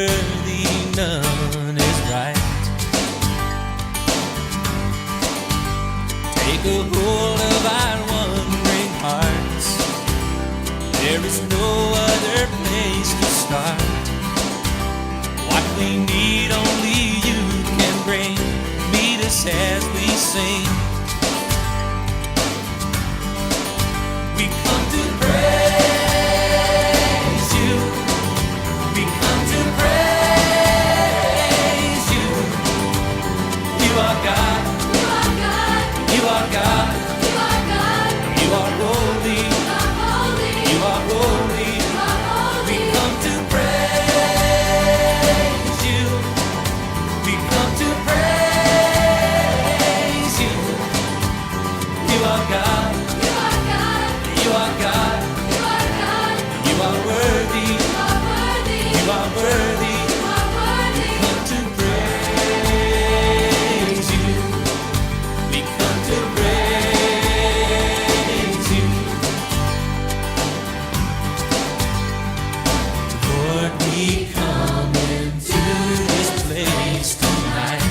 worthy, none is right. Take a hold of our wandering hearts. There is no other place to start. What we need only you can bring. Meet us as we sing. We come to praise you. We come to praise you. You are God. You are God. You are God. You are God. You are holy. You are holy. You are holy. You are holy. We come to praise you. We come to praise you. You are God. You are God. You are God. You are God. You are worthy. You are worthy. You are worthy. You are worthy. We come to praise you. We come to praise you. Lord, we come into this place tonight.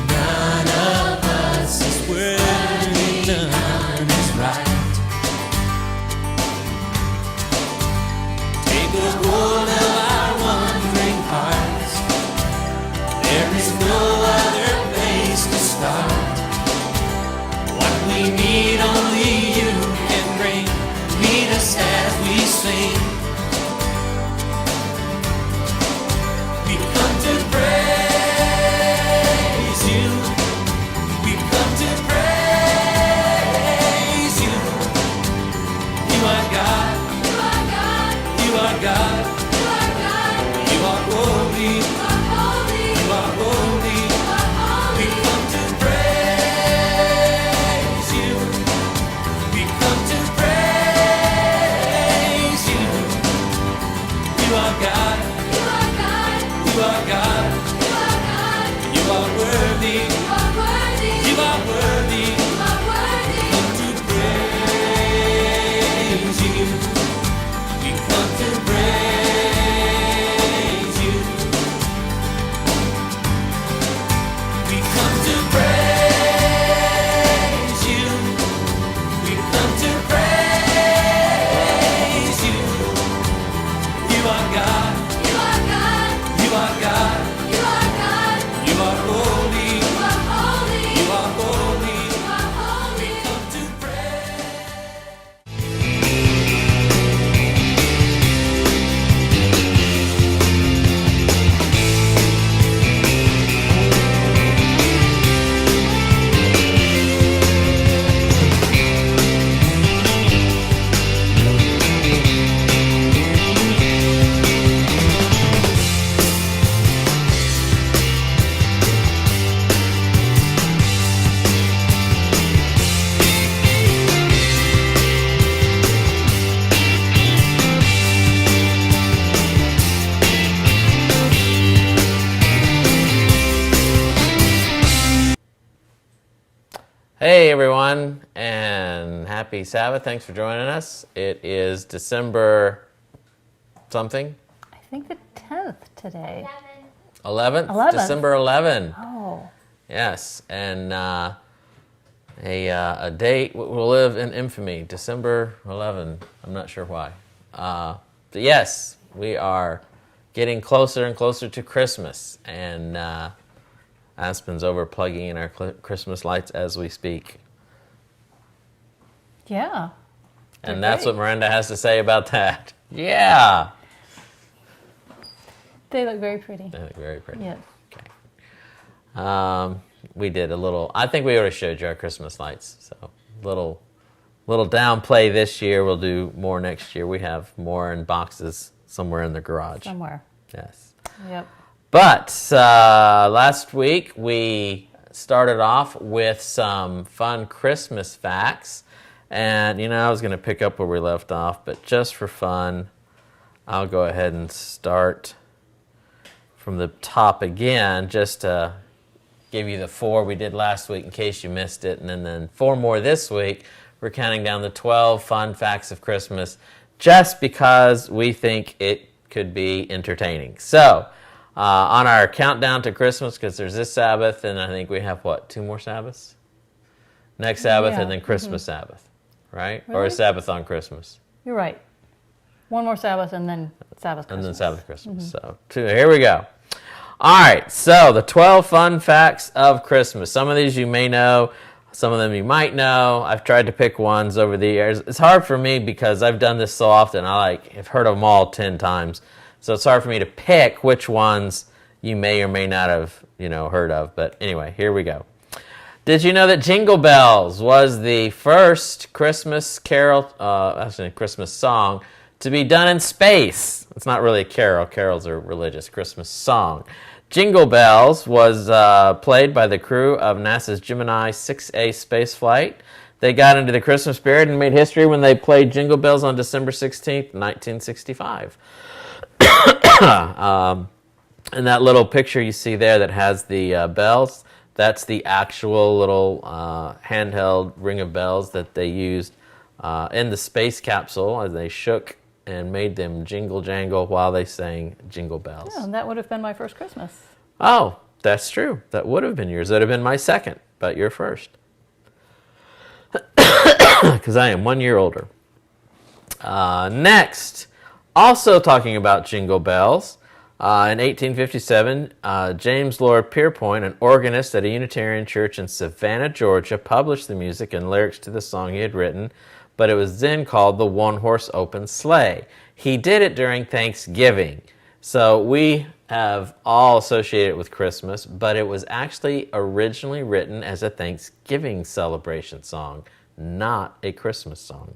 None of us is worthy, none is right. Take a hold of our wandering hearts. There is no other place to start. What we need only you can bring. Meet us as we sing. We come to praise you. We come to praise you. You are God. You are God. You are God. You are God. You are holy. You are holy. You are holy. You are holy. We come to praise you. We come to praise you. You are God. You are God. You are God. You are God. You are worthy. You are worthy. You are worthy. You are worthy. We come to praise you. We come to praise you. We come to praise you. We come to praise you. You are God. You are God. You are God. You are God. You are holy. You are holy. You are holy. You are holy. We come to praise. Hey everyone, and happy Sabbath. Thanks for joining us. It is December something? I think the 10th today. 11th? 11th. December 11. Oh. Yes, and a date will live in infamy, December 11. I'm not sure why. But yes, we are getting closer and closer to Christmas, and Aspen's over plugging in our Christmas lights as we speak. Yeah. And that's what Miranda has to say about that. Yeah. They look very pretty. They look very pretty. Yes. Okay. We did a little, I think we already showed you our Christmas lights. So little downplay this year. We'll do more next year. We have more in boxes somewhere in the garage. Somewhere. Yes. Yep. But last week we started off with some fun Christmas facts. And, you know, I was going to pick up where we left off, but just for fun, I'll go ahead and start from the top again, just to give you the 4 we did last week in case you missed it, and then 4 more this week. We're counting down the 12 fun facts of Christmas just because we think it could be entertaining. So, on our countdown to Christmas, because there's this Sabbath, and I think we have, 2 more Sabbaths? Next Sabbath, Yeah. and then Christmas Sabbath, right? Or a Really? Sabbath on Christmas. You're right. One more Sabbath and then Sabbath And Christmas. then Sabbath Christmas. So, here we go. All right, so the 12 fun facts of Christmas. Some of these you may know, some of them you might know. I've tried to pick ones over the years. It's hard for me because I've done this so often. I've heard them all 10 times. So it's hard for me to pick which ones you may or may not have, heard of. But anyway, here we go. Did you know that Jingle Bells was the first Christmas carol, actually a Christmas song, to be done in space? It's not really a carol. Carols are religious. Christmas song. Jingle Bells was played by the crew of NASA's Gemini 6A space flight. They got into the Christmas spirit and made history when they played Jingle Bells on December 16th, 1965. And that little picture you see there that has the bells, that's the actual little handheld ring of bells that they used in the space capsule as they shook and made them jingle jangle while they sang Jingle Bells. Yeah, and that would have been my first Christmas. Oh, that's true. That would have been yours. That would have been my second, but you're first. Because I am 1 year older. Next, also talking about Jingle Bells, in 1857, James Lord Pierpont, an organist at a Unitarian church in Savannah, Georgia, published the music and lyrics to the song he had written, but it was then called the One-Horse Open Sleigh. He did it during Thanksgiving. So we have all associated it with Christmas, but it was actually originally written as a Thanksgiving celebration song, not a Christmas song.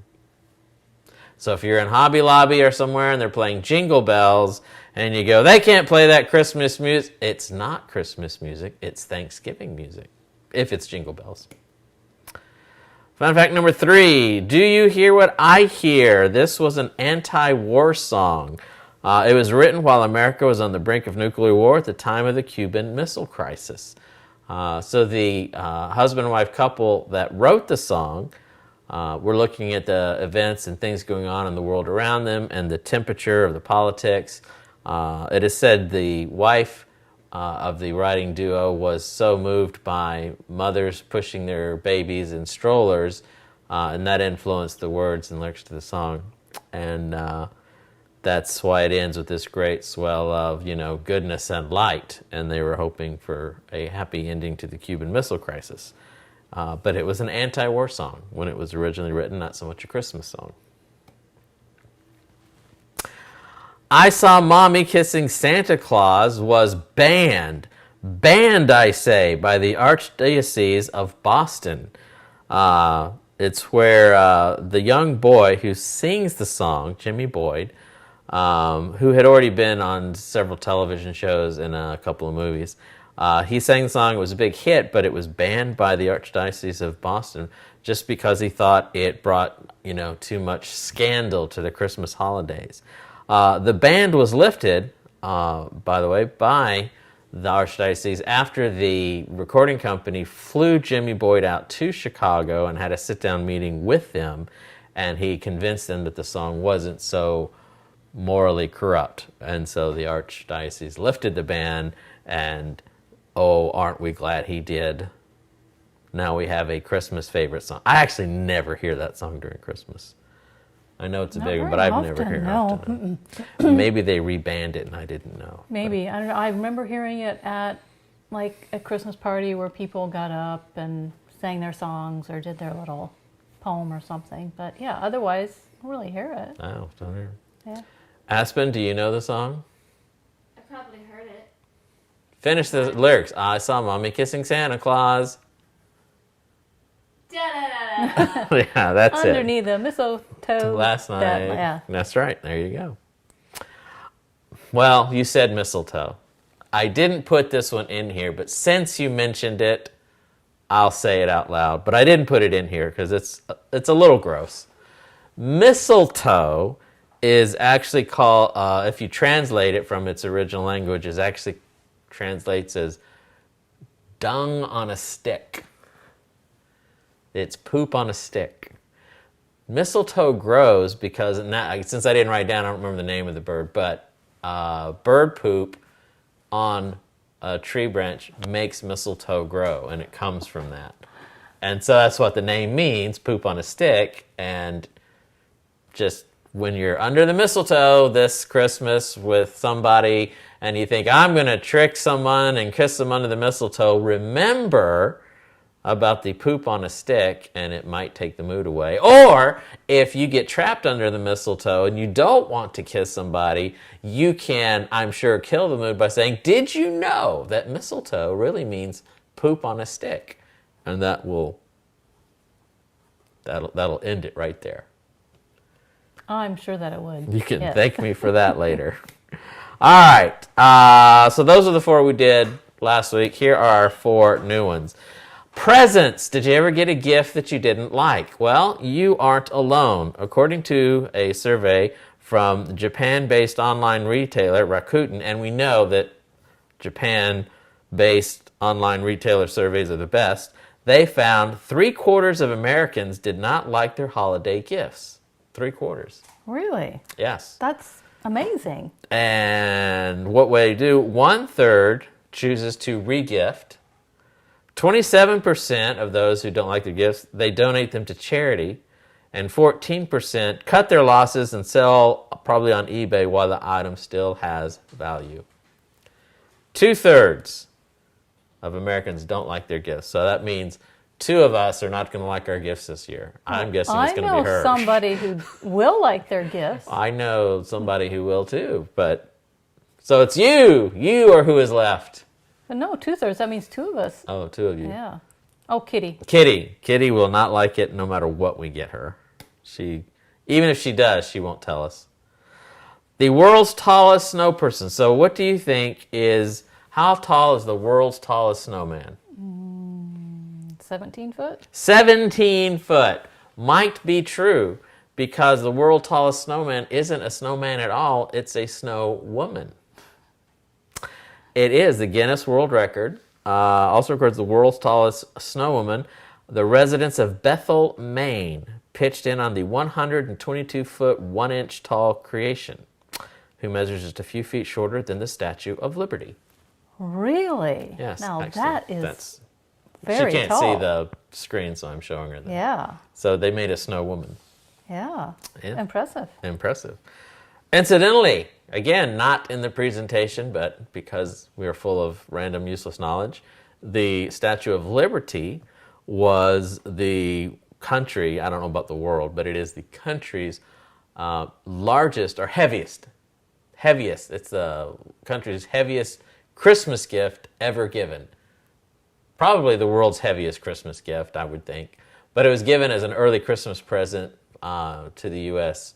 So if you're in Hobby Lobby or somewhere and they're playing Jingle Bells and you go, they can't play that Christmas music, it's not Christmas music, it's Thanksgiving music, if it's Jingle Bells. Fun fact number 3, Do You Hear What I Hear? This was an anti-war song. It was written while America was on the brink of nuclear war at the time of the Cuban Missile Crisis. So the husband and wife couple that wrote the song were looking at the events and things going on in the world around them and the temperature of the politics. It is said the wife of the writing duo was so moved by mothers pushing their babies in strollers, and that influenced the words and lyrics to the song. And that's why it ends with this great swell of, goodness and light. And they were hoping for a happy ending to the Cuban Missile Crisis. But it was an anti-war song when it was originally written, not so much a Christmas song. I Saw Mommy Kissing Santa Claus was banned, I say, by the Archdiocese of Boston. It's where the young boy who sings the song, Jimmy Boyd, who had already been on several television shows and a couple of movies, he sang the song. It was a big hit, but it was banned by the Archdiocese of Boston just because he thought it brought, too much scandal to the Christmas holidays. The ban was lifted, by the way, by the Archdiocese after the recording company flew Jimmy Boyd out to Chicago and had a sit-down meeting with them, and he convinced them that the song wasn't so morally corrupt. And so the Archdiocese lifted the ban, and aren't we glad he did. Now we have a Christmas favorite song. I actually never hear that song during Christmas. I know it's a big one, but I've never heard it often. Maybe they rebanned it and I didn't know. Maybe. I don't know. I remember hearing it at like a Christmas party where people got up and sang their songs or did their little poem or something. But yeah, otherwise, I don't really hear it. Oh, don't hear it. Yeah. Aspen, do you know the song? I probably heard it. Finish the lyrics. I saw Mommy kissing Santa Claus. Da-da-da-da. Yeah, that's Underneath the mistletoe. Last night. Yeah. That's right. There you go. Well, you said mistletoe. I didn't put this one in here, but since you mentioned it, I'll say it out loud. But I didn't put it in here because it's a little gross. Mistletoe is actually called, if you translate it from its original language, it actually translates as dung on a stick. It's poop on a stick. mistletoe grows because, since I didn't write it down, I don't remember the name of the bird, but bird poop on a tree branch makes mistletoe grow, and it comes from that. And so that's what the name means, poop on a stick. And just when you're under the mistletoe this Christmas with somebody and you think, I'm going to trick someone and kiss them under the mistletoe, remember about the poop on a stick, and it might take the mood away. Or if you get trapped under the mistletoe and you don't want to kiss somebody, you can, I'm sure, kill the mood by saying, did you know that mistletoe really means poop on a stick? And that'll end it right there. I'm sure that it would. You can Yes. thank me for that later. All right. So those are the 4 we did last week. Here are 4 new ones. Presents. Did you ever get a gift that you didn't like? Well, you aren't alone. According to a survey from Japan-based online retailer Rakuten, and we know that Japan-based online retailer surveys are the best, they found 3/4 of Americans did not like their holiday gifts. 3/4. Really? Yes. That's amazing. And what they do, 1/3 chooses to re-gift. 27% of those who don't like their gifts, they donate them to charity. And 14% cut their losses and sell probably on eBay while the item still has value. 2/3 of Americans don't like their gifts. So that means 2 of us are not going to like our gifts this year. I'm guessing it's going to be her. I know somebody who will like their gifts. I know somebody who will too. But so it's you. You are who is left. But no, 2/3. That means 2 of us. Oh, 2 of you. Yeah. Oh, Kitty. Kitty will not like it no matter what we get her. Even if she does, she won't tell us. The world's tallest snow person. So what do you think is, how tall is the world's tallest snowman? 17 foot? 17 foot. Might be true because the world's tallest snowman isn't a snowman at all. It's a snow woman. It is the Guinness World Record. Also records the world's tallest snow woman. The residents of Bethel, Maine, pitched in on the 122-foot, 1-inch tall creation, who measures just a few feet shorter than the Statue of Liberty. Really? Yes. Now actually, that is that's, very she can't tall. see the screen, so I'm showing her that. Yeah. So they made a snow woman. Yeah. Yeah. Impressive. Impressive. Incidentally, again, not in the presentation, but because we are full of random useless knowledge, the Statue of Liberty was the country, I don't know about the world, but it is the country's largest or heaviest. It's the country's heaviest Christmas gift ever given. Probably the world's heaviest Christmas gift, I would think. But it was given as an early Christmas present to the U.S.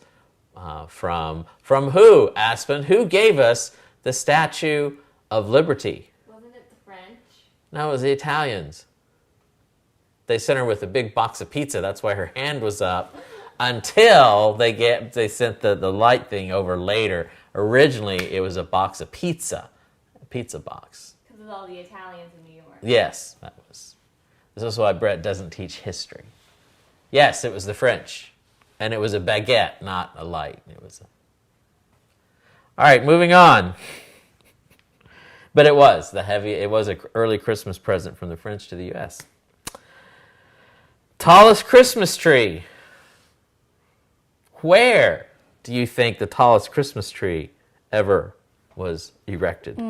From who, Aspen? Who gave us the Statue of Liberty? Wasn't it the French? No, it was the Italians. They sent her with a big box of pizza. That's why her hand was up until they sent the light thing over later. Originally, it was a box of pizza, a pizza box. Because of all the Italians in New York. Yes, this is why Brett doesn't teach history. Yes, it was the French. And it was a baguette, not a light. All right, moving on. But it was an early Christmas present from the French to the U.S. Tallest Christmas tree. Where do you think the tallest Christmas tree ever was erected?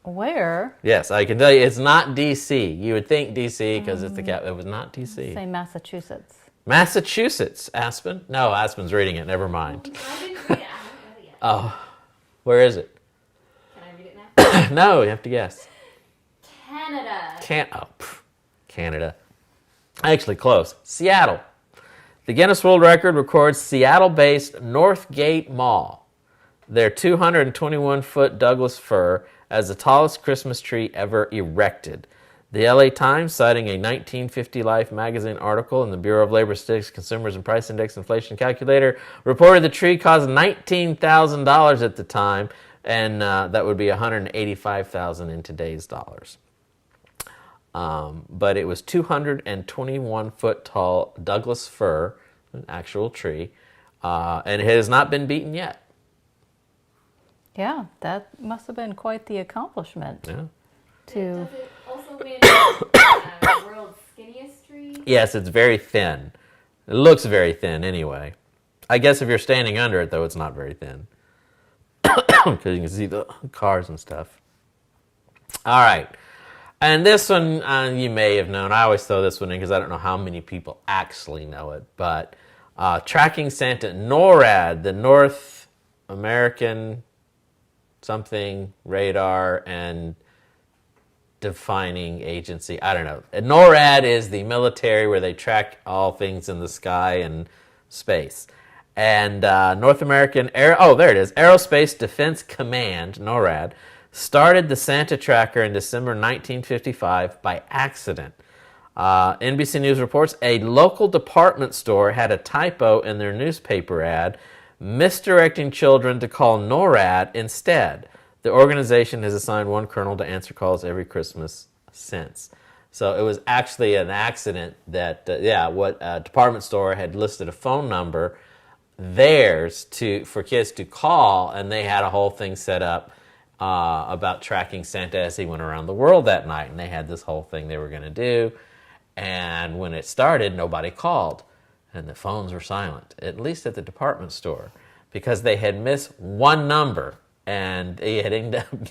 Where? Yes, I can tell you it's not D.C. You would think D.C. because it's the capital. It was not D.C. Say Massachusetts. Massachusetts, Aspen? No, Aspen's reading it. Never mind. I didn't read it. I haven't read it yet. Oh, where is it? Can I read it now? No, you have to guess. Canada. Canada. Actually, close. Seattle. The Guinness World Record records Seattle-based Northgate Mall, their 221-foot Douglas fir, as the tallest Christmas tree ever erected. The LA Times, citing a 1950 Life magazine article in the Bureau of Labor Statistics Consumers and Price Index Inflation Calculator, reported the tree cost $19,000 at the time, and that would be $185,000 in today's dollars. But it was 221-foot tall Douglas fir an actual tree, and it has not been beaten yet. Yeah, that must have been quite the accomplishment. Yeah. To Does it also win the world's skinniest tree? Yes, it's very thin. It looks very thin anyway. I guess if you're standing under it, though, it's not very thin. Because you can see the cars and stuff. All right. And this one, you may have known. I always throw this one in because I don't know how many people actually know it. But Tracking Santa, NORAD, the North American something radar and defining agency. I don't know. NORAD is the military where they track all things in the sky and space. And North American there it is. Aerospace Defense Command, NORAD, started the Santa tracker in December 1955 by accident. NBC News reports a local department store had a typo in their newspaper ad, misdirecting children to call NORAD instead. The organization has assigned one colonel to answer calls every Christmas since. So it was actually an accident that, department store had listed a phone number, theirs, for kids to call, and they had a whole thing set up about tracking Santa as he went around the world that night. And they had this whole thing they were going to do. And when it started, nobody called. And the phones were silent, at least at the department store, because they had missed one number. And they had ended up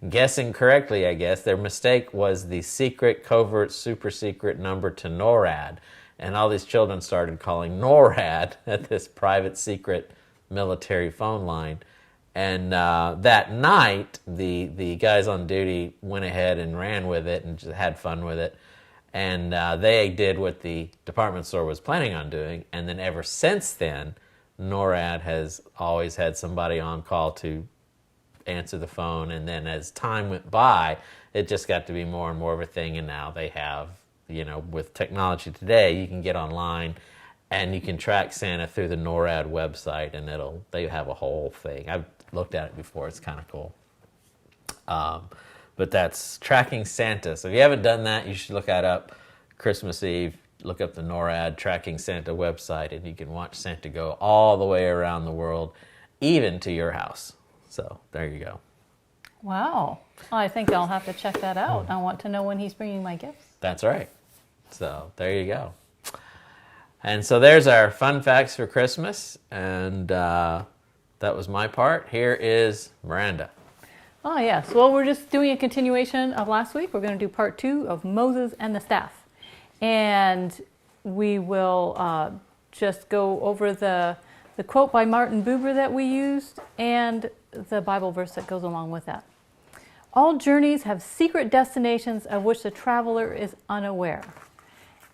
guessing correctly, I guess. Their mistake was the secret, covert, super secret number to NORAD. And all these children started calling NORAD at this private, secret military phone line. And that night, the guys on duty went ahead and ran with it and just had fun with it. And they did what the department store was planning on doing. And then ever since then, NORAD has always had somebody on call to answer the phone. And then as time went by, it just got to be more and more of a thing. And now they have, with technology today, you can get online and you can track Santa through the NORAD website, and they have a whole thing. I've looked at it before. It's kind of cool. But that's Tracking Santa. So if you haven't done that, you should look that up. Christmas Eve, look up the NORAD Tracking Santa website, and you can watch Santa go all the way around the world, even to your house. So there you go. Wow. I think I'll have to check that out. I want to know when he's bringing my gifts. That's right. So there you go. And so there's our fun facts for Christmas. And that was my part. Here is Miranda. Oh, yes. Well, we're just doing a continuation of last week. We're going to do part 2 of Moses and the staff. And we will just go over the quote by Martin Buber that we used and the Bible verse that goes along with that. All journeys have secret destinations of which the traveler is unaware.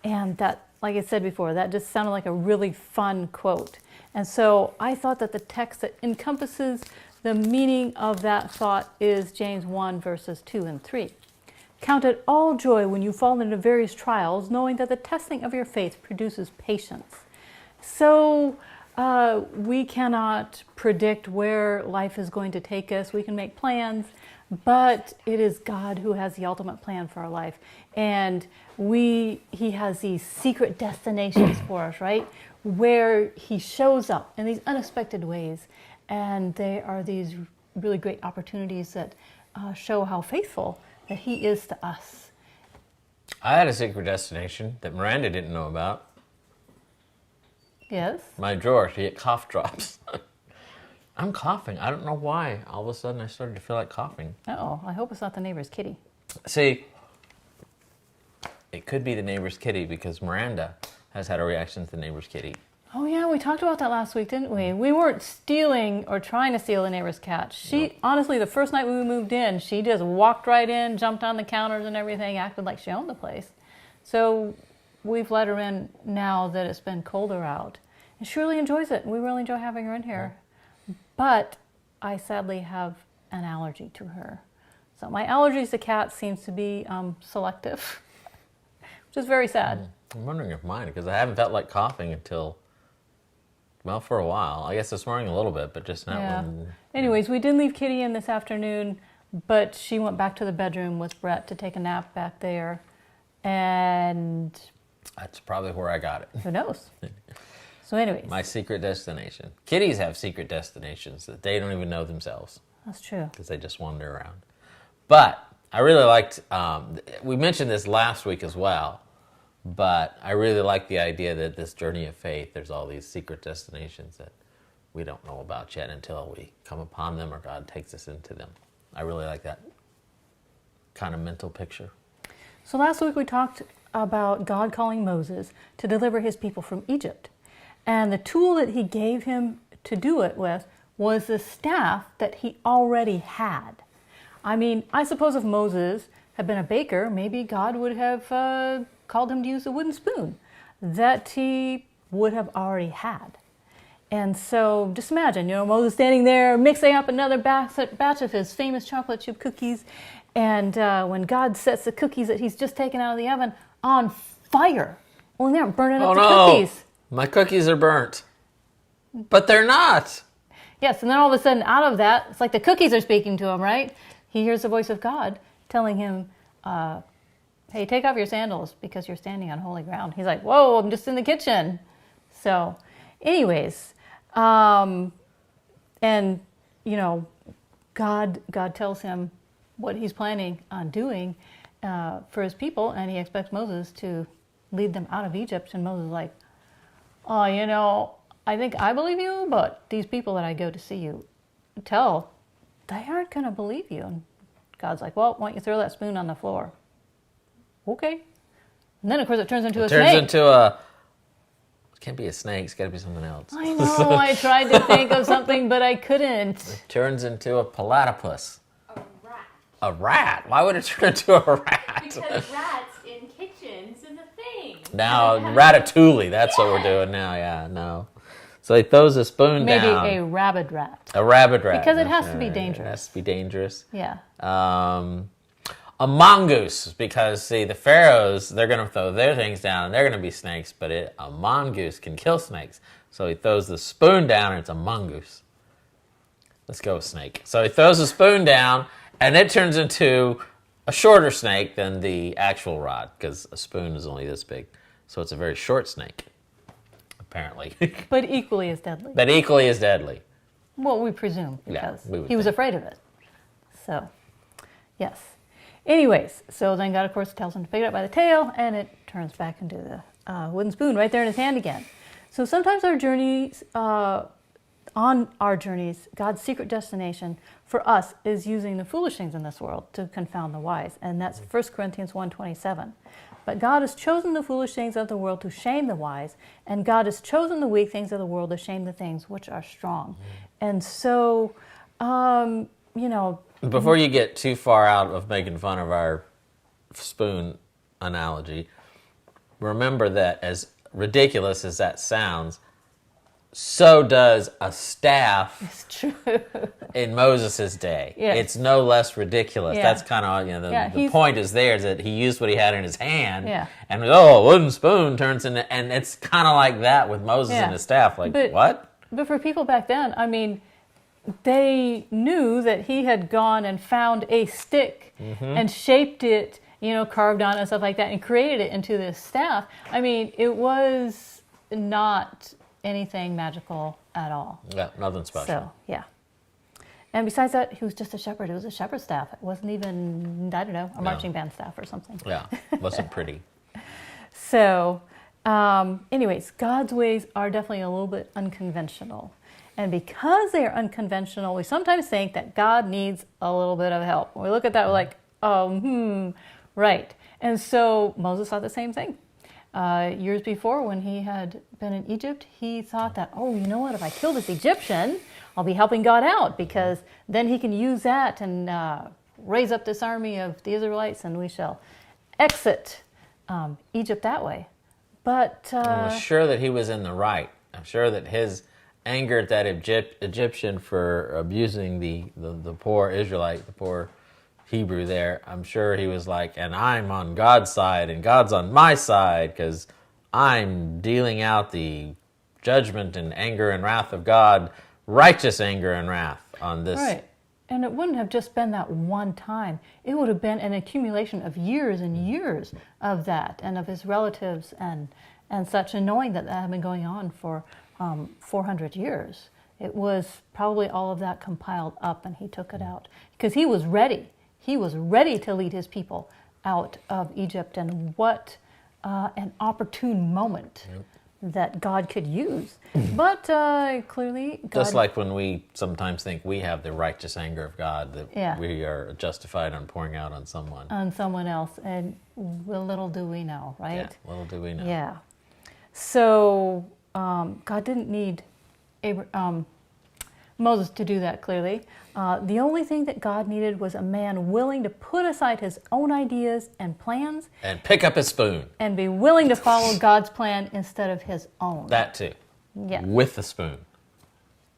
And that, like I said before, that just sounded like a really fun quote. And so I thought that the text that encompasses the meaning of that thought is James 1, verses 2 and 3. Count it all joy when you fall into various trials, knowing that the testing of your faith produces patience. So we cannot predict where life is going to take us. We can make plans, but it is God who has the ultimate plan for our life. And He has these secret destinations for us, right? Where He shows up in these unexpected ways. And they are these really great opportunities that show how faithful that He is to us. I had a secret destination that Miranda didn't know about. Yes? My drawer to get cough drops. I'm coughing. I don't know why. All of a sudden I started to feel like coughing. Uh-oh. I hope it's not the neighbor's kitty. See, it could be the neighbor's kitty because Miranda has had a reaction to the neighbor's kitty. Oh, yeah, we talked about that last week, didn't we? We weren't stealing or trying to steal the neighbor's cat. Honestly, the first night we moved in, she just walked right in, jumped on the counters and everything, acted like she owned the place. So we've let her in now that it's been colder out. And she really enjoys it. We really enjoy having her in here. But I sadly have an allergy to her. So my allergies to cats seems to be selective, which is very sad. I'm wondering if mine, because I haven't felt like coughing until... Well, for a while. I guess this morning a little bit, but just not when... Anyways, we did leave Kitty in this afternoon, but she went back to the bedroom with Brett to take a nap back there. And... That's probably where I got it. Who knows? So anyways, My secret destination. Kitties have secret destinations that they don't even know themselves that's true. because they just wander around. But I really liked, we mentioned this last week as well, but I really like the idea that this journey of faith, there's all these secret destinations that we don't know about yet until we come upon them or God takes us into them. I really like that kind of mental picture. So last week we talked about God calling Moses to deliver his people from Egypt. And the tool that he gave him to do it with was the staff that he already had. I mean, I suppose if Moses had been a baker, maybe God would have called him to use a wooden spoon that he would have already had. And so just imagine, Moses standing there mixing up another batch of his famous chocolate chip cookies. And when God sets the cookies that he's just taken out of the oven on fire, well, they aren't burning up the cookies. My cookies are burnt. But they're not. Yes, and then all of a sudden out of that, it's like the cookies are speaking to him, right? He hears the voice of God telling him, hey, take off your sandals because you're standing on holy ground. He's like, whoa, I'm just in the kitchen. So anyways, God tells him what he's planning on doing for his people, and he expects Moses to lead them out of Egypt. And Moses is like, oh, I think I believe you, but these people that I go to see you they aren't going to believe you. And God's like, well, why don't you throw that spoon on the floor? Okay. And then, of course, it turns into a snake. It can't be a snake. It's got to be something else. I know. I tried to think of something, but I couldn't. It turns into a platypus. A rat. A rat? Why would it turn into a rat? Because rats in kitchens is a thing. Now, ratatouille. That's what we're doing now. Yeah, no. So he throws a spoon down. Maybe a rabid rat. A rabid rat. Because it has to be dangerous. It has to be dangerous. Yeah. A mongoose, because see, the pharaohs, they're going to throw their things down and they're going to be snakes, but a mongoose can kill snakes. So he throws the spoon down and it's a mongoose. Let's go with snake. So he throws the spoon down and it turns into a shorter snake than the actual rod, because a spoon is only this big. So it's a very short snake, apparently. But equally as deadly. But equally as deadly. Well, we presume, Yeah, because we would he was think. afraid of it. So, yes. Anyways, so then God, of course, tells him to pick it up by the tail, and it turns back into the wooden spoon right there in his hand again. So sometimes our journeys, on our journeys, God's secret destination for us is using the foolish things in this world to confound the wise. And that's 1 Corinthians 1:27. But God has chosen the foolish things of the world to shame the wise, and God has chosen the weak things of the world to shame the things which are strong. And so, Before you get too far out of making fun of our spoon analogy, remember that as ridiculous as that sounds, so does a staff it's true. in Moses' day. Yes. It's no less ridiculous. Yeah. That's kind of, the point is there is that he used what he had in his hand, Yeah. and a wooden spoon turns into, and it's kind of like that with Moses Yeah. and his staff. Like, But- what? But for people back then, I mean, they knew that he had gone and found a stick and shaped it, carved on it and stuff like that, and created it into this staff. I mean, it was not anything magical at all. Yeah, nothing special. So, yeah. And besides that, he was just a shepherd. It was a shepherd's staff. It wasn't even, I don't know, a marching band staff or something. Yeah, wasn't pretty. So, anyways, God's ways are definitely a little bit unconventional. And because they are unconventional, we sometimes think that God needs a little bit of help. When we look at that, we're like, right. And so Moses thought the same thing. Years before, when he had been in Egypt, he thought that, you know what, if I kill this Egyptian, I'll be helping God out, because then he can use that and raise up this army of the Israelites, and we shall exit Egypt that way. But I'm sure that he was in the right. I'm sure that his anger at that Egyptian for abusing the poor Israelite, the poor Hebrew there, I'm sure he was like, and I'm on God's side, and God's on my side, because I'm dealing out the judgment and anger and wrath of God, righteous anger and wrath on this. Right. And it wouldn't have just been that one time. It would have been an accumulation of years and years of that, and of his relatives and and such, and knowing that that had been going on for 400 years. It was probably all of that compiled up, and he took it out because he was ready. He was ready to lead his people out of Egypt, and what an opportune moment that God could use. But clearly, God... Just like when we sometimes think we have the righteous anger of God, that we are justified on pouring out on someone. On someone else, and little do we know, right? Yeah, little do we know. Yeah. So God didn't need Moses to do that, clearly. The only thing that God needed was a man willing to put aside his own ideas and plans. And pick up his spoon. And be willing to follow God's plan instead of his own. That too. Yeah. With a spoon.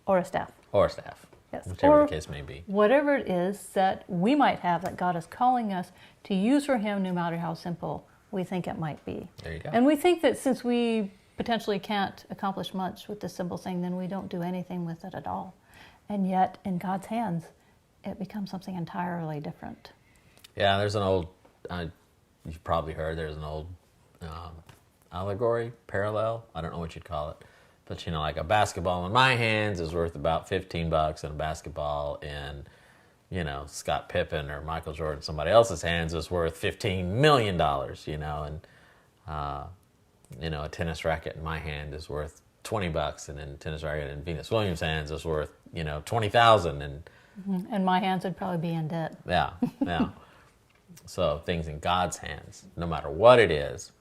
Or a staff. Or a staff. Yes. Whichever the case may be. Whatever it is that we might have that God is calling us to use for him, no matter how simple we think it might be. There you go. And we think that since we potentially can't accomplish much with this simple thing, then we don't do anything with it at all. And yet, in God's hands, it becomes something entirely different. Yeah, there's an old, you've probably heard, there's an old allegory, parallel, I don't know what you'd call it. But, you know, like a basketball in my hands is worth about $15, and a basketball in, you know, Scott Pippen or Michael Jordan, somebody else's hands is worth $15 million, you know, and, you know, a tennis racket in my hand is worth $20, and then a tennis racket in Venus Williams' hands is worth, you know, $20,000, and my hands would probably be in debt. Yeah. So things in God's hands, no matter what it is,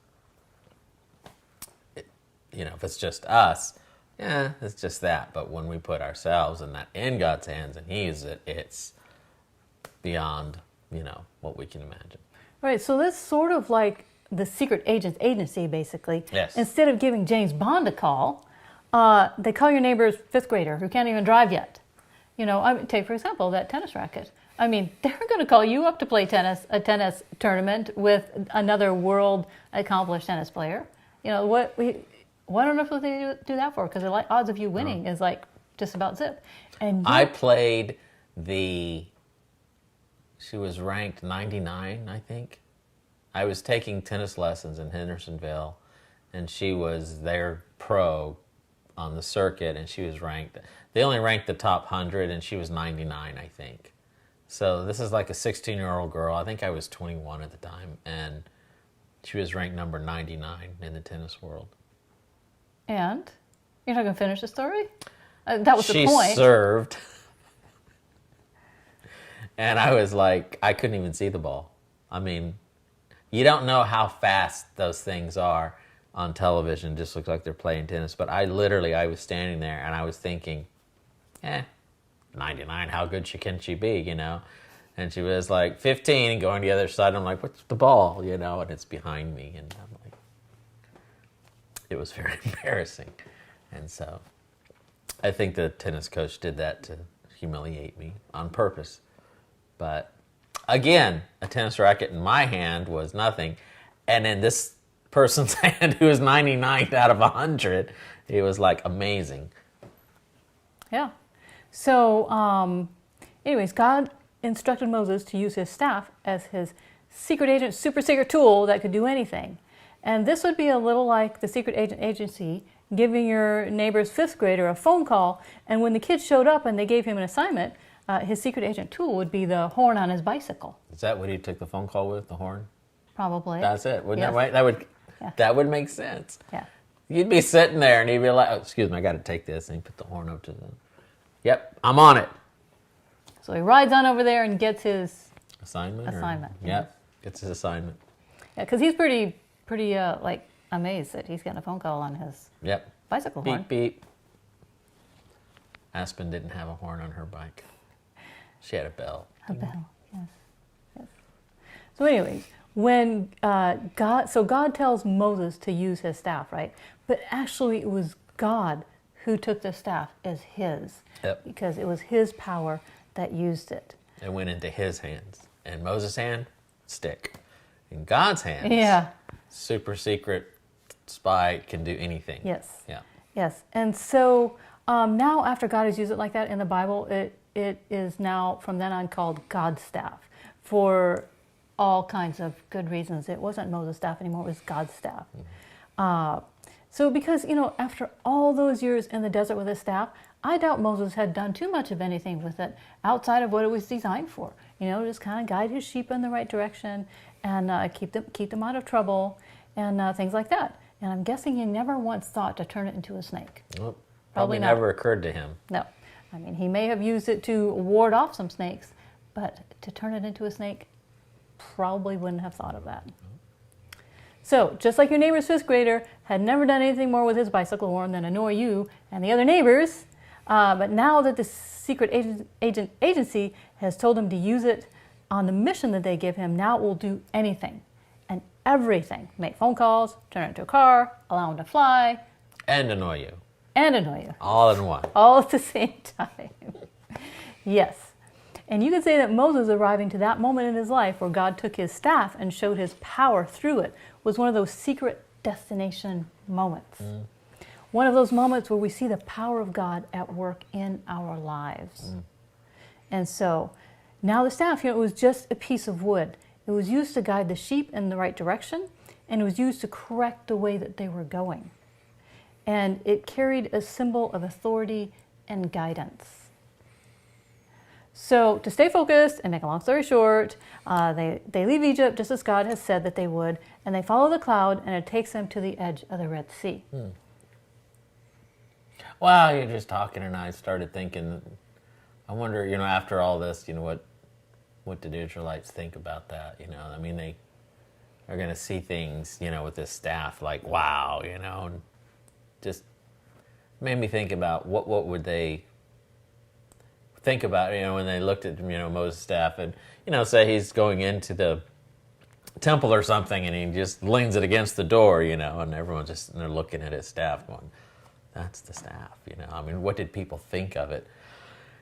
you know, if it's just us, yeah, it's just that. But when we put ourselves in God's hands and He uses it, it's beyond, you know, what we can imagine. Right. So that's sort of like the secret agent's agency, basically. Yes. Instead of giving James Bond a call, they call your neighbor's fifth grader who can't even drive yet. You know, take for example that tennis racket. I mean, they're going to call you up to play a tennis tournament with another world accomplished tennis player. You know what on earth would they do that for? Because the odds of you winning is like just about zip. And I played she was ranked 99, I think. I was taking tennis lessons in Hendersonville, and she was their pro on the circuit, and she was ranked. They only ranked the top 100, and she was 99, I think. So this is like a 16-year-old girl. I think I was 21 at the time, and she was ranked number 99 in the tennis world. And you're not going to finish the story? That was the point. She served, and I was like, I couldn't even see the ball. I mean, you don't know how fast those things are on television. It just looks like they're playing tennis. But I was standing there, and I was thinking, 99, how good can she be, you know? And she was like 15 and going to the other side. I'm like, what's the ball, you know? And it's behind me. And I'm like, it was very embarrassing. And so I think the tennis coach did that to humiliate me on purpose. But again, a tennis racket in my hand was nothing. And in this person's hand, who was 99 out of 100, it was like amazing. Yeah. So, anyways, God instructed Moses to use his staff as his secret agent, super secret tool that could do anything. And this would be a little like the secret agent agency giving your neighbor's fifth grader a phone call, and when the kids showed up and they gave him an assignment, his secret agent tool would be the horn on his bicycle. Is that what he took the phone call with, the horn? Probably. That's it. Wouldn't Yes. that right? That would make sense. Yeah. You'd be sitting there and he'd be like, oh, excuse me, I got to take this. And he'd put the horn up to them. Yep, I'm on it. So he rides on over there and gets his Assignment? Yep. Gets his assignment. Yeah, because he's pretty like amazed that he's getting a phone call on his bicycle horn. Beep, beep. Aspen didn't have a horn on her bike. She had a bell. A bell, yes. So anyways, when God tells Moses to use his staff, right? But actually it was God who took the staff as his. Yep. Because it was his power that used it. It went into his hands. In Moses' hand, stick. In God's hands, super secret spy can do anything. Yes. Yeah. Yes. And so now after God has used it like that in the Bible, it is now from then on called God's staff for all kinds of good reasons. It wasn't Moses' staff anymore, it was God's staff. So because, after all those years in the desert with his staff, I doubt Moses had done too much of anything with it outside of what it was designed for. Just kind of guide his sheep in the right direction and keep them out of trouble and things like that. And I'm guessing he never once thought to turn it into a snake. Well, Probably not. never occurred to him. No. I mean, he may have used it to ward off some snakes, but to turn it into a snake, probably wouldn't have thought of that. So, just like your neighbor's fifth grader had never done anything more with his bicycle horn than annoy you and the other neighbors, but now that the secret agency has told him to use it on the mission that they give him, now it will do anything and everything. Make phone calls, turn it into a car, allow him to fly. And annoy you. And annoy you. All in one. All at the same time. Yes. And you could say that Moses arriving to that moment in his life where God took his staff and showed his power through it was one of those secret destination moments. One of those moments where we see the power of God at work in our lives. And so now the staff, it was just a piece of wood. It was used to guide the sheep in the right direction, and it was used to correct the way that they were going. And it carried a symbol of authority and guidance. So to stay focused and make a long story short, they leave Egypt just as God has said that they would, and they follow the cloud, and it takes them to the edge of the Red Sea. Well, you're just talking, and I started thinking, I wonder, after all this, what did the Israelites think about that? I mean, they are going to see things, with this staff, like, wow, and just made me think about what would they think about, when they looked at, Moses' staff and, say he's going into the temple or something and he just leans it against the door, and everyone's just, they're looking at his staff going, that's the staff, I mean, what did people think of it?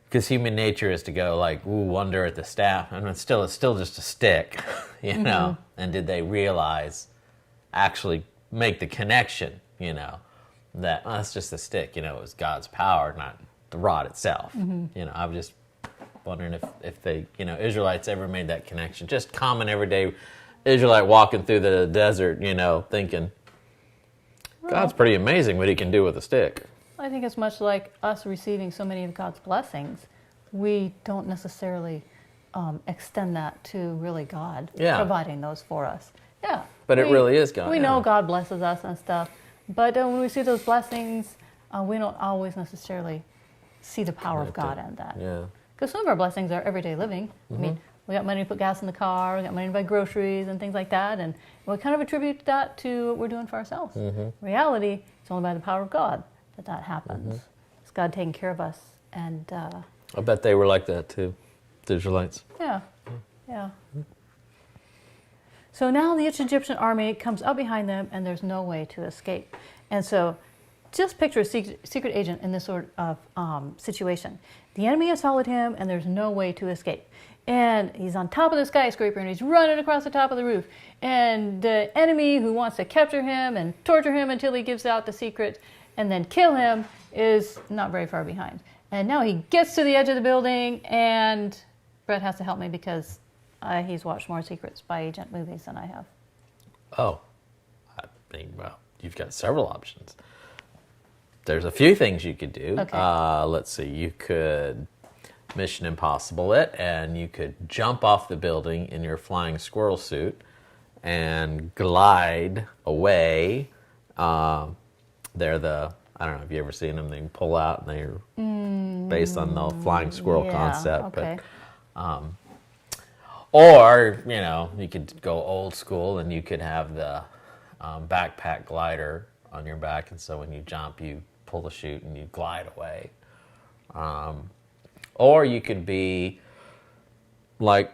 Because human nature is to go like, ooh, wonder at the staff. I mean, it's still just a stick, know? And did they realize, actually make the connection, that that's just a stick, it was God's power, not the rod itself. I was just wondering if they, Israelites ever made that connection. Just common everyday Israelite walking through the desert, thinking, God's pretty amazing what he can do with a stick. I think it's much like us receiving so many of God's blessings. We don't necessarily extend that to really God providing those for us. Yeah. But it really is God. We know God blesses us and stuff. But when we see those blessings, we don't always necessarily see the power of God in that. Yeah. Because some of our blessings are everyday living. I mean, we got money to put gas in the car, we got money to buy groceries and things like that, and we kind of attribute that to what we're doing for ourselves. Reality, it's only by the power of God that happens. It's God taking care of us. And I bet they were like that too, the Israelites. Yeah. So now the Egyptian army comes up behind them, and there's no way to escape. And so just picture a secret agent in this sort of situation. The enemy has followed him, and there's no way to escape. And he's on top of the skyscraper, and he's running across the top of the roof. And the enemy who wants to capture him and torture him until he gives out the secret and then kill him is not very far behind. And now he gets to the edge of the building, and Brett has to help me because he's watched more Secret Spy Agent movies than I have. Oh, I mean, well, you've got several options. There's a few things you could do. Okay. Let's see, you could Mission Impossible it, and you could jump off the building in your flying squirrel suit and glide away. I don't know if you've ever seen them, they can pull out and they're based on the flying squirrel concept. Okay. But, or, you could go old school and you could have the backpack glider on your back, and so when you jump, you pull the chute and you glide away. Or you could be like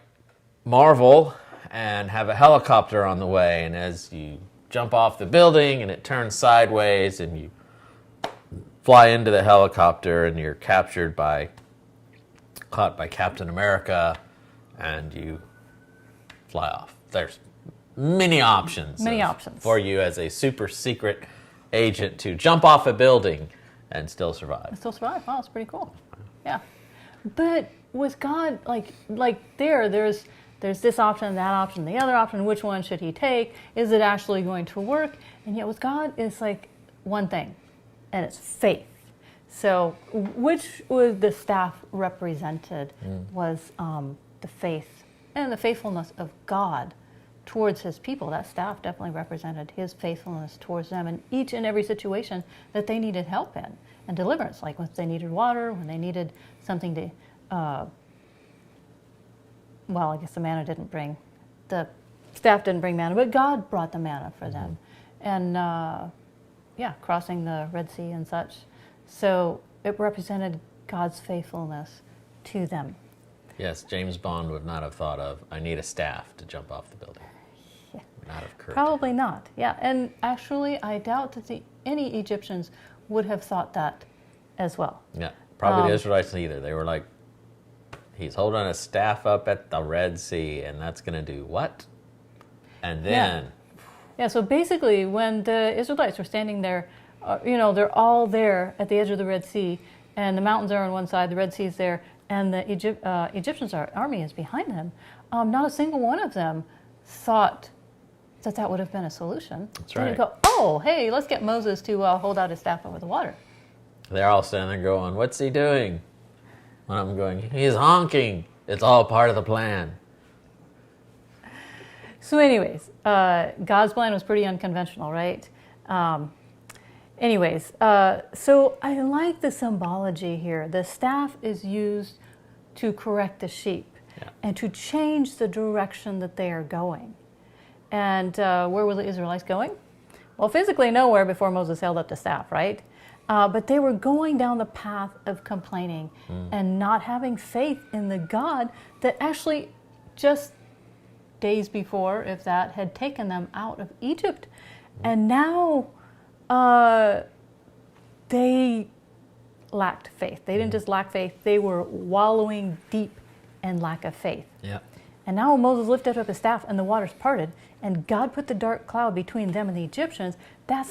Marvel and have a helicopter on the way, and as you jump off the building and it turns sideways and you fly into the helicopter and you're caught by Captain America, and you fly off. There's many options. For you as a super secret agent to jump off a building and still survive. Wow, that's pretty cool. Yeah. But with God, there's this option, that option, the other option. Which one should he take? Is it actually going to work? And yet with God, it's like one thing, and it's faith. So, which was the staff represented was the faith and the faithfulness of God towards his people. That staff definitely represented his faithfulness towards them in each and every situation that they needed help in and deliverance, like when they needed water, when they needed something to, well, I guess the manna didn't bring, the staff didn't bring manna, but God brought the manna for them. And yeah, crossing the Red Sea and such. So it represented God's faithfulness to them. Yes, James Bond would not have thought of, I need a staff to jump off the building. Yeah. Would not have occurred. Probably not, yeah. And actually, I doubt that any Egyptians would have thought that as well. Yeah, probably the Israelites neither. They were like, he's holding a staff up at the Red Sea, and that's going to do what? And then... Yeah, so basically, when the Israelites were standing there, they're all there at the edge of the Red Sea, and the mountains are on one side, the Red Sea is there, and the Egyptians' army is behind them. Not a single one of them thought that would have been a solution. That's right. They'd go, oh, hey, let's get Moses to hold out his staff over the water. They're all standing there going, what's he doing? And I'm going, he's honking. It's all part of the plan. So anyways, God's plan was pretty unconventional, right? So I like the symbology here. The staff is used to correct the sheep and to change the direction that they are going. And where were the Israelites going? Well, physically nowhere before Moses held up the staff, right? But they were going down the path of complaining and not having faith in the God that actually just days before, if that, had taken them out of Egypt. And now they lacked faith. They didn't just lack faith, they were wallowing deep in lack of faith. Yeah. And now when Moses lifted up his staff and the waters parted, and God put the dark cloud between them and the Egyptians, that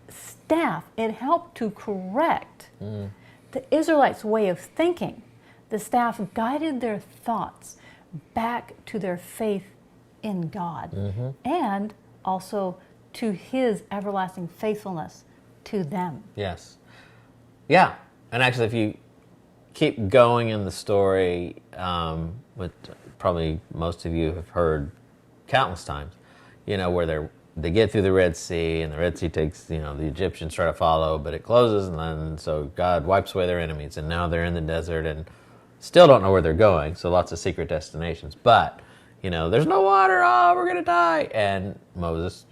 staff, it helped to correct the Israelites' way of thinking. The staff guided their thoughts back to their faith in God and also to his everlasting faithfulness to them. Yes. Yeah. And actually, if you keep going in the story, which probably most of you have heard countless times, where they get through the Red Sea, and the Red Sea takes, the Egyptians try to follow, but it closes, and then so God wipes away their enemies, and now they're in the desert and still don't know where they're going, so lots of secret destinations. But, there's no water, we're going to die. And Moses,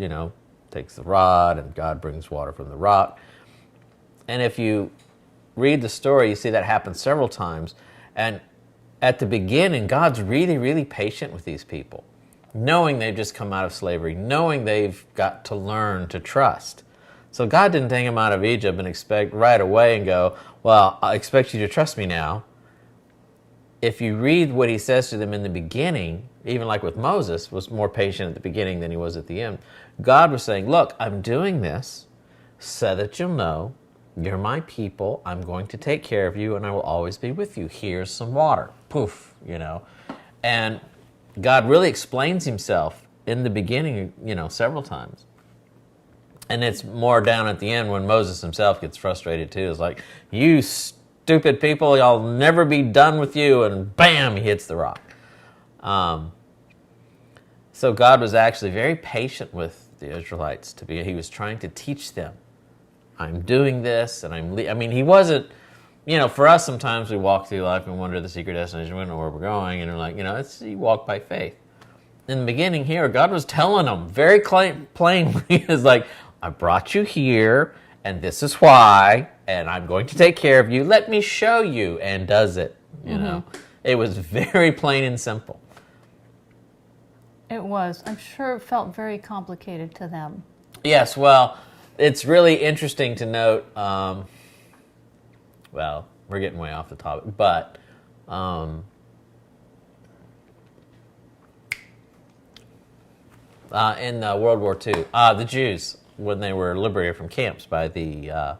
takes the rod, and God brings water from the rock. And if you read the story, you see that happen several times. And at the beginning, God's really, really patient with these people, knowing they've just come out of slavery, knowing they've got to learn to trust. So God didn't take them out of Egypt and expect right away and go, well, I expect you to trust me now. If you read what he says to them in the beginning, even like with Moses, was more patient at the beginning than he was at the end. God was saying, look, I'm doing this so that you'll know you're my people. I'm going to take care of you, and I will always be with you. Here's some water. Poof, And God really explains himself in the beginning, several times. And it's more down at the end when Moses himself gets frustrated too. It's like, you stupid people, I'll never be done with you. And bam, he hits the rock. So God was actually very patient with the Israelites. He was trying to teach them. I'm doing this, and he wasn't, for us sometimes we walk through life and wonder the secret destination, we don't know where we're going, and we're like, you walk by faith. In the beginning here, God was telling them very plainly, it's like, I brought you here, and this is why, and I'm going to take care of you. Let me show you, and does it, It was very plain and simple. It was. I'm sure it felt very complicated to them. Yes, well, it's really interesting to note, well, we're getting way off the topic, but in World War II, the Jews, when they were liberated from camps by the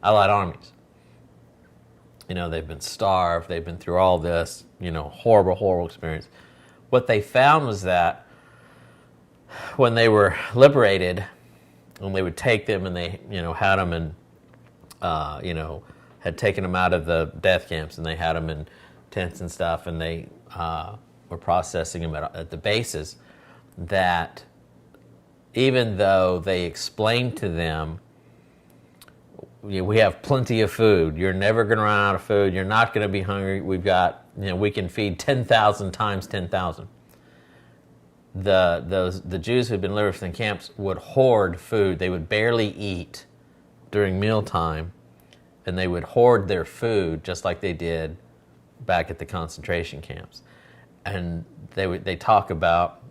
Allied armies, they've been starved, they've been through all this, horrible, horrible experience. What they found was that when they were liberated, and they would take them and they, had them in, had taken them out of the death camps and they had them in tents and stuff, and they were processing them at the bases, that even though they explained to them, we have plenty of food, you're never going to run out of food, you're not going to be hungry, we've got, we can feed 10,000 times 10,000. The Jews who had been living in camps would hoard food. They would barely eat during mealtime, and they would hoard their food just like they did back at the concentration camps. And they talk about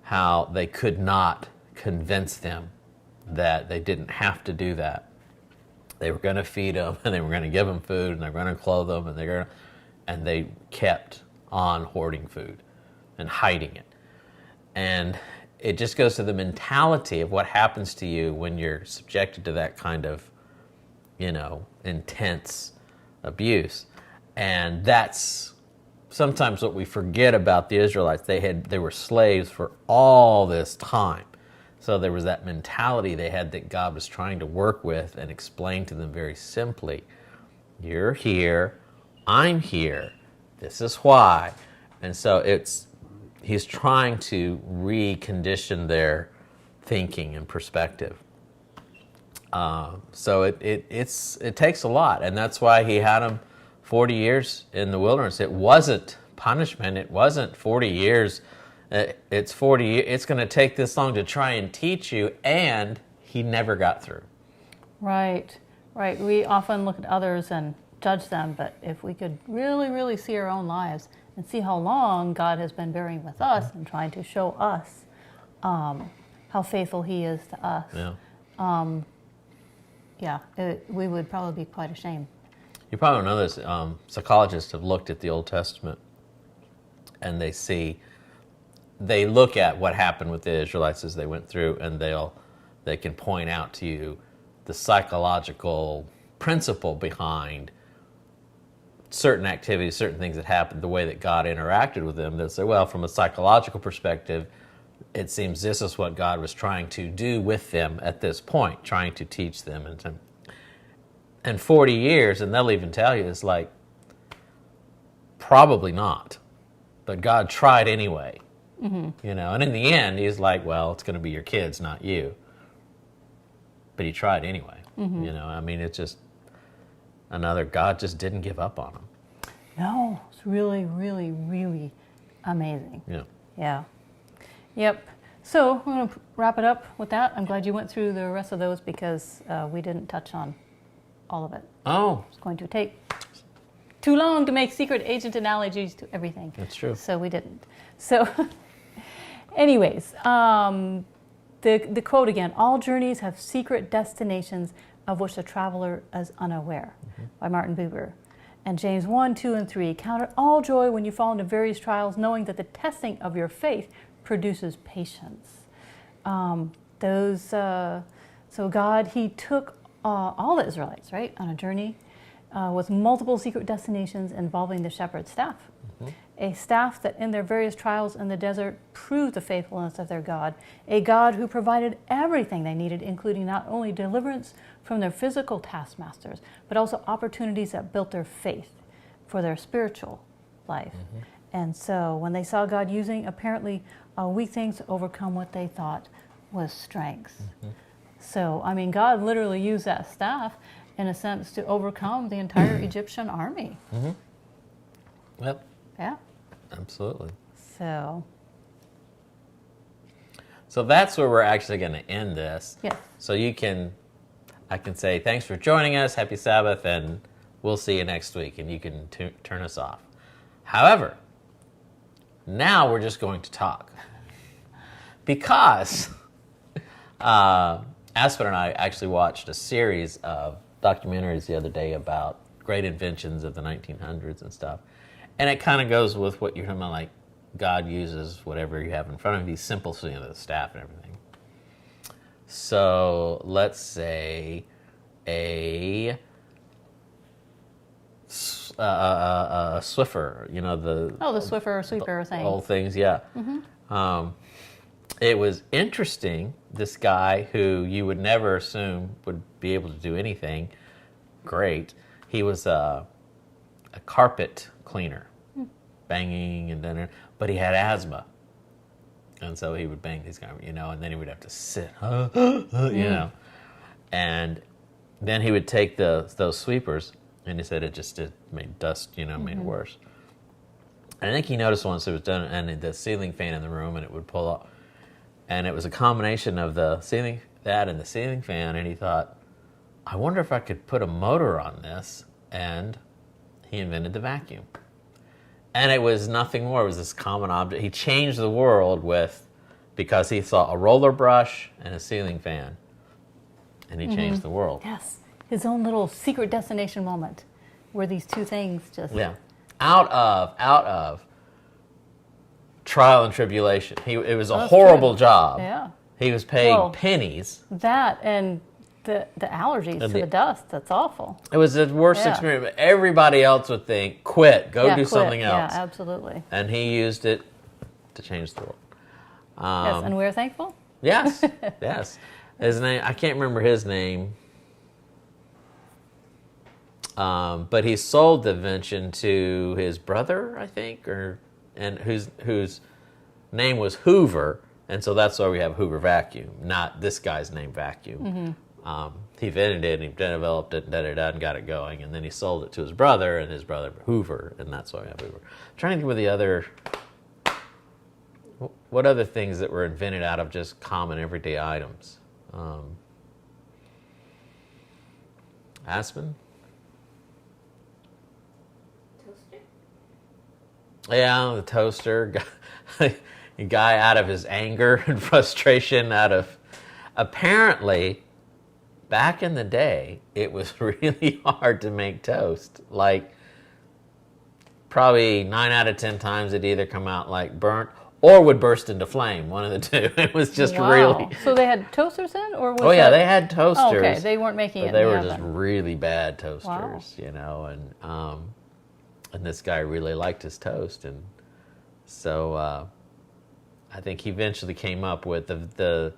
how they could not convince them that they didn't have to do that. They were going to feed them, and they were going to give them food, and they were going to clothe them, and they kept on hoarding food and hiding it. And it just goes to the mentality of what happens to you when you're subjected to that kind of, intense abuse. And that's sometimes what we forget about the Israelites. They were slaves for all this time. So there was that mentality they had that God was trying to work with and explain to them very simply. You're here, I'm here, this is why. And so he's trying to recondition their thinking and perspective. So it takes a lot, and that's why he had them 40 years in the wilderness. It wasn't punishment. It wasn't 40 years. It's 40. It's going to take this long to try and teach you, and he never got through. Right. We often look at others and judge them, but if we could really, really see our own lives and see how long God has been bearing with us and trying to show us how faithful he is to us, we would probably be quite ashamed. You probably don't know this. Psychologists have looked at the Old Testament, and they look at what happened with the Israelites as they went through, and they can point out to you the psychological principle behind certain activities, certain things that happened, the way that God interacted with them. They'll say, well, from a psychological perspective, it seems this is what God was trying to do with them at this point, trying to teach them. And 40 years, and they'll even tell you, it's like, probably not. But God tried anyway. Mm-hmm. And in the end, he's like, well, it's going to be your kids, not you. But he tried anyway. Mm-hmm. It's just God just didn't give up on them. No, it's really, really, really amazing. Yeah. Yep. So we're going to wrap it up with that. I'm glad you went through the rest of those because we didn't touch on all of it. Oh. It's going to take too long to make secret agent analogies to everything. That's true. So we didn't. So anyways, the quote again, all journeys have secret destinations of which the traveler is unaware, by Martin Buber. And James 1, 2, and 3, count it all joy when you fall into various trials, knowing that the testing of your faith produces patience. So God, he took all the Israelites, right, on a journey with multiple secret destinations involving the shepherd's staff. Mm-hmm. A staff that in their various trials in the desert proved the faithfulness of their God, a God who provided everything they needed, including not only deliverance from their physical taskmasters, but also opportunities that built their faith for their spiritual life. Mm-hmm. And so when they saw God using apparently weak things to overcome what they thought was strength. Mm-hmm. So, God literally used that staff in a sense to overcome the entire Egyptian army. Mm-hmm. Yep. Yeah. Absolutely. So that's where we're actually going to end this. Yes. So I can say thanks for joining us, happy Sabbath, and we'll see you next week, and you can turn us off. However, now we're just going to talk. Because Aspen and I actually watched a series of documentaries the other day about great inventions of the 1900s and stuff. And it kind of goes with what you're talking about, like God uses whatever you have in front of you, these simple things, the staff and everything. So let's say a Swiffer, the Swiffer sweeper thing. Old things, yeah. Mm-hmm. it was interesting. This guy who you would never assume would be able to do anything great. He was a carpet cleaner, banging and then, but he had asthma, and so he would bang these guys, and then he would have to sit, and then he would take those sweepers, and he said it made dust, made it worse. And I think he noticed once it was done, and the ceiling fan in the room, and it would pull up, and it was a combination of the ceiling and the ceiling fan, and he thought, I wonder if I could put a motor on this, and he invented the vacuum. And it was nothing more. It was this common object. He changed the world because he saw a roller brush and a ceiling fan, and he changed the world. Yes, his own little secret destination moment, where these two things just out of trial and tribulation. It was a horrible job. Yeah, he was paying pennies. That and the allergies to the dust. That's awful. It was the worst experience. But everybody else would think, quit, go do something else. Yeah, absolutely. And he used it to change the world. Yes, and we're thankful. Yes, yes. His name, I can't remember his name, but he sold the invention to his brother, I think, and whose name was Hoover, and so that's why we have Hoover vacuum, not this guy's name vacuum. He invented it, and he developed it, and got it going, and then he sold it to his brother, and his brother Hoover, and that's why we have Hoover. I'm trying to think of the other. What other things that were invented out of just common everyday items? Aspen? Toaster? Yeah, the toaster. A guy out of his anger and frustration, apparently, back in the day, it was really hard to make toast. Like, probably 9 out of 10 times it'd either come out like burnt or would burst into flame, one of the two. It was just really... So they had toasters in? Or was they had toasters. Oh, okay, they weren't making it in the They were oven. just really bad toasters, and this guy really liked his toast, and so I think he eventually came up with the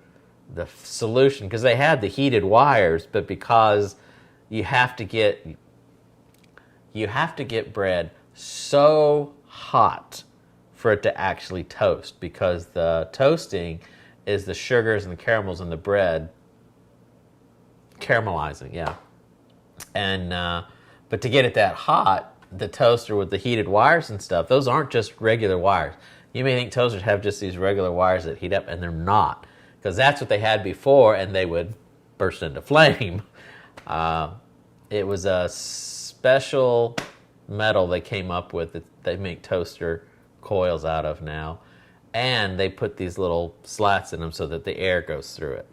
solution, because they had the heated wires, but because you have to get bread so hot for it to actually toast, because the toasting is the sugars and the caramels in the bread caramelizing, and but to get it that hot, the toaster with the heated wires and stuff, those aren't just regular wires. You may think toasters have just these regular wires that heat up, and they're not, because that's what they had before, and they would burst into flame. It was a special metal they came up with that they make toaster coils out of now, and they put these little slats in them so that the air goes through it,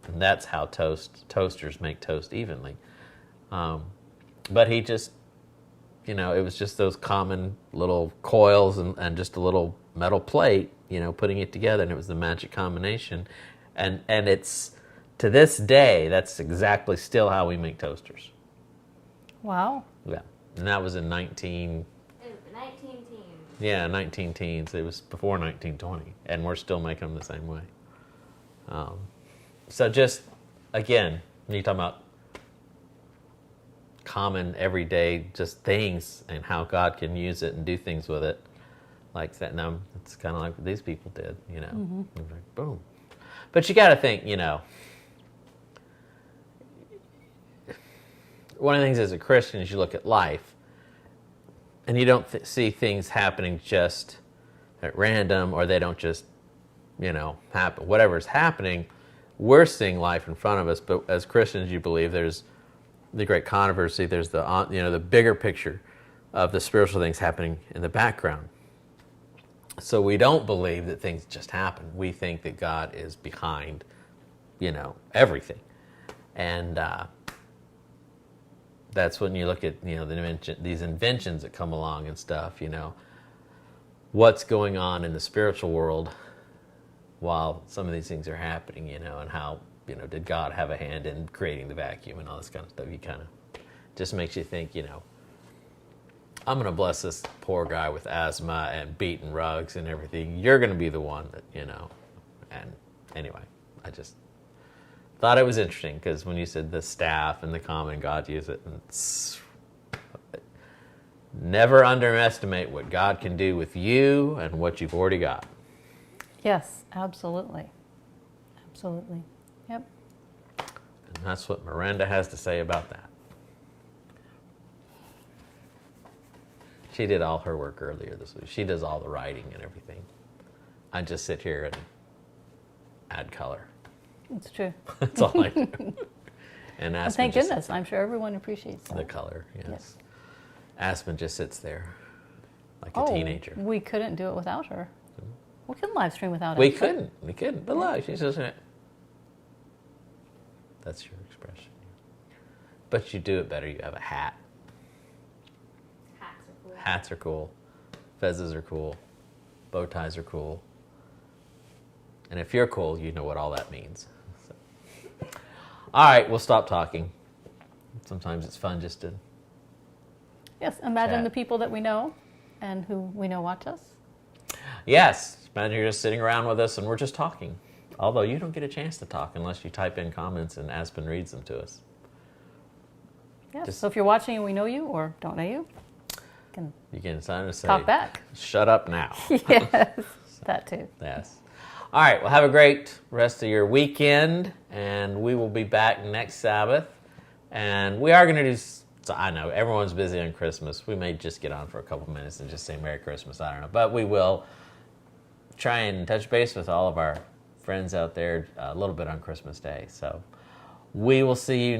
and that's how toasters make toast evenly. But he just, it was just those common little coils and just a little metal plate, putting it together, and it was the magic combination, and it's, to this day, that's exactly still how we make toasters. Wow. Yeah, and that was in 19 teens. Yeah, 19 teens. It was before 1920, and we're still making them the same way. So just, again, when you talk about common, everyday, just things, and how God can use it and do things with it, like that. Now, it's kind of like what these people did, Mm-hmm. It was like, boom. But you got to think, one of the things as a Christian is you look at life, and you don't see things happening just at random, or they don't just, happen. Whatever's happening, we're seeing life in front of us. But as Christians, you believe there's the great controversy. There's the bigger picture of the spiritual things happening in the background. So we don't believe that things just happen. We think that God is behind, everything, and that's when you look at these inventions that come along and stuff. What's going on in the spiritual world while some of these things are happening. And how did God have a hand in creating the vacuum and all this kind of stuff. You kind of just makes you think. I'm going to bless this poor guy with asthma and beaten rugs and everything. You're going to be the one that And anyway, I just thought it was interesting because when you said the staff and the common, God use it. And never underestimate what God can do with you and what you've already got. Yes, absolutely. Absolutely. Yep. And that's what Miranda has to say about that. She did all her work earlier this week. She does all the writing and everything. I just sit here and add color. It's true. That's all I do. And Well, Aspen thank just goodness. I'm sure everyone appreciates the that. color, yes. Yes. Aspen just sits there like a teenager. We couldn't do it without her. We couldn't live stream without her. We couldn't. But look, she's just. That's your expression. But you do it better. You have a hat. Hats are cool. Hats are cool. Fezzes are cool. Bow ties are cool. And if you're cool, you know what all that means. So. All right, we'll stop talking. Sometimes it's fun just to. Yes, imagine Chat. the people that we know and who we know watch us. Yes, imagine you're just sitting around with us and we're just talking. Although you don't get a chance to talk unless you type in comments and Aspen reads them to us. Yes. Just- So if you're watching and we know you or don't know you, can You can sign and say, talk back. shut up now. Yes, that too. Yes. All right, well, have a great rest of your weekend, and we will be back next Sabbath. And we are going to do, so I know everyone's busy on Christmas. We may just get on for a couple minutes and just say Merry Christmas. I don't know. But we will try and touch base with all of our friends out there a little bit on Christmas Day. So we will see you